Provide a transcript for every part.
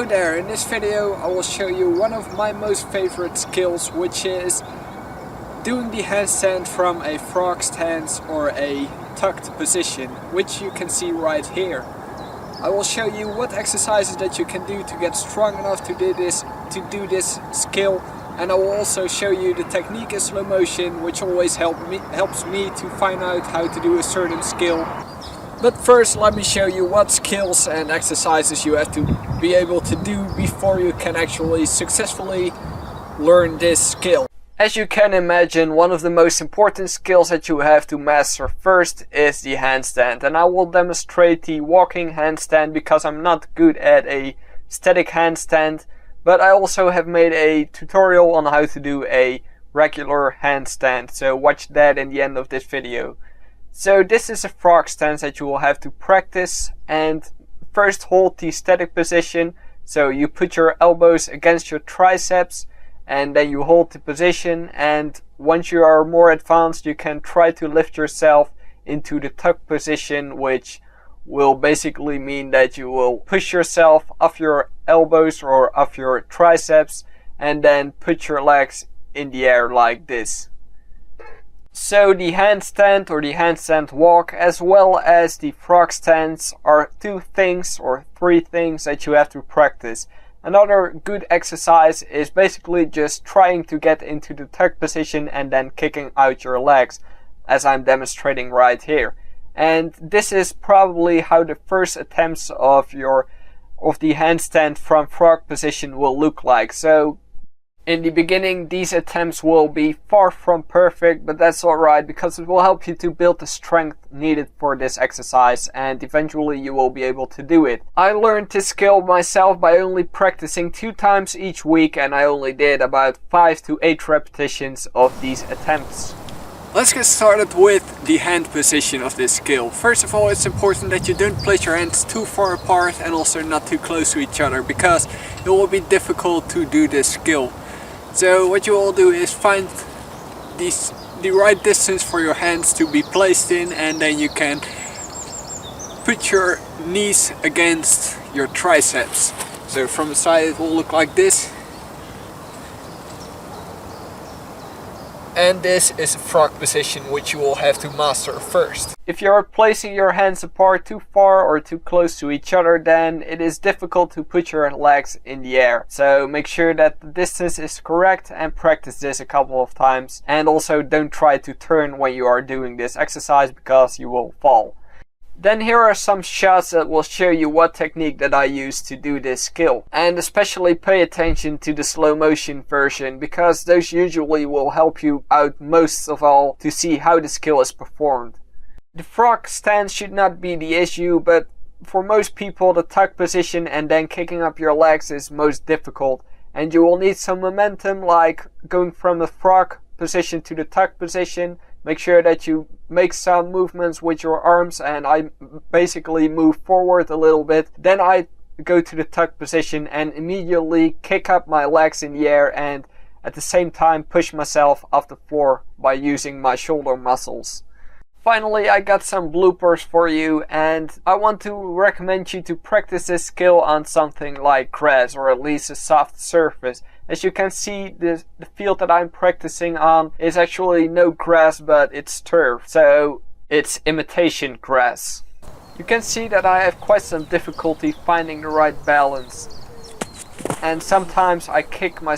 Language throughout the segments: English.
there, in this video I will show you one of my most favorite skills, which is doing the handstand from a frog stance or a tucked position, which you can see right here. I will show you what exercises that you can do to get strong enough to do this skill, and I will also show you the technique in slow motion, which always helps me to find out how to do a certain skill. But first, let me show you what skills and exercises you have to be able to do before you can actually successfully learn this skill. As you can imagine, one of the most important skills that you have to master first is the handstand. And I will demonstrate the walking handstand because I'm not good at a static handstand. But I also have made a tutorial on how to do a regular handstand. So watch that in the end of this video. So this is a frog stance that you will have to practice, and first hold the static position. So you put your elbows against your triceps and then you hold the position, and once you are more advanced you can try to lift yourself into the tuck position, which will basically mean that you will push yourself off your elbows or off your triceps and then put your legs in the air like this. So the handstand or the handstand walk as well as the frog stance are two things or three things that you have to practice. Another good exercise is basically just trying to get into the tuck position and then kicking out your legs, as I'm demonstrating right here. And this is probably how the first attempts of the handstand from frog position will look like. So in the beginning, these attempts will be far from perfect, but that's alright because it will help you to build the strength needed for this exercise, and eventually you will be able to do it. I learned this skill myself by only practicing 2 times each week, and I only did about 5 to 8 repetitions of these attempts. Let's get started with the hand position of this skill. First of all, it's important that you don't place your hands too far apart and also not too close to each other, because it will be difficult to do this skill. So what you will do is find the right distance for your hands to be placed in, and then you can put your knees against your triceps. So from the side it will look like this. And this is a frog position, which you will have to master first. If you are placing your hands apart too far or too close to each other, then it is difficult to put your legs in the air. So make sure that the distance is correct and practice this a couple of times. And also don't try to turn when you are doing this exercise because you will fall. Then here are some shots that will show you what technique that I use to do this skill. And especially pay attention to the slow motion version, because those usually will help you out most of all to see how the skill is performed. The frog stance should not be the issue, but for most people the tuck position and then kicking up your legs is most difficult. And you will need some momentum, like going from the frog position to the tuck position. Make sure that you make some movements with your arms, and I basically move forward a little bit. Then I go to the tuck position and immediately kick up my legs in the air, and at the same time push myself off the floor by using my shoulder muscles. Finally, I got some bloopers for you, and I want to recommend you to practice this skill on something like grass, or at least a soft surface. As you can see, the field that I'm practicing on is actually no grass, but it's turf, so it's imitation grass. You can see that I have quite some difficulty finding the right balance, and sometimes I kick my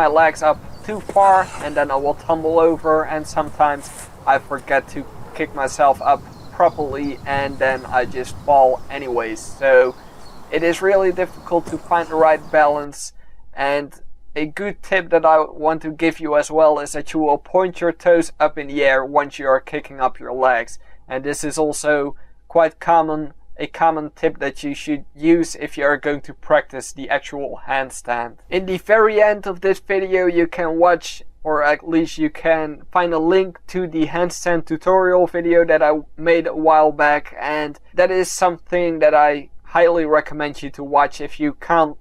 legs up too far and then I will tumble over, and sometimes I forget to kick myself up properly and then I just fall anyways. So it is really difficult to find the right balance. And a good tip that I want to give you as well is that you will point your toes up in the air once you are kicking up your legs. And this is also quite a common tip that you should use if you are going to practice the actual handstand. In the very end of this video you can watch, or at least you can find a link to the handstand tutorial video that I made a while back, and that is something that I highly recommend you to watch if you can't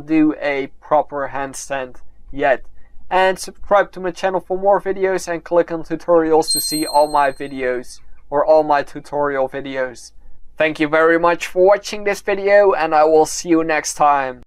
do a proper handstand yet. And subscribe to my channel for more videos and click on tutorials to see all my videos or all my tutorial videos. Thank you very much for watching this video, and I will see you next time.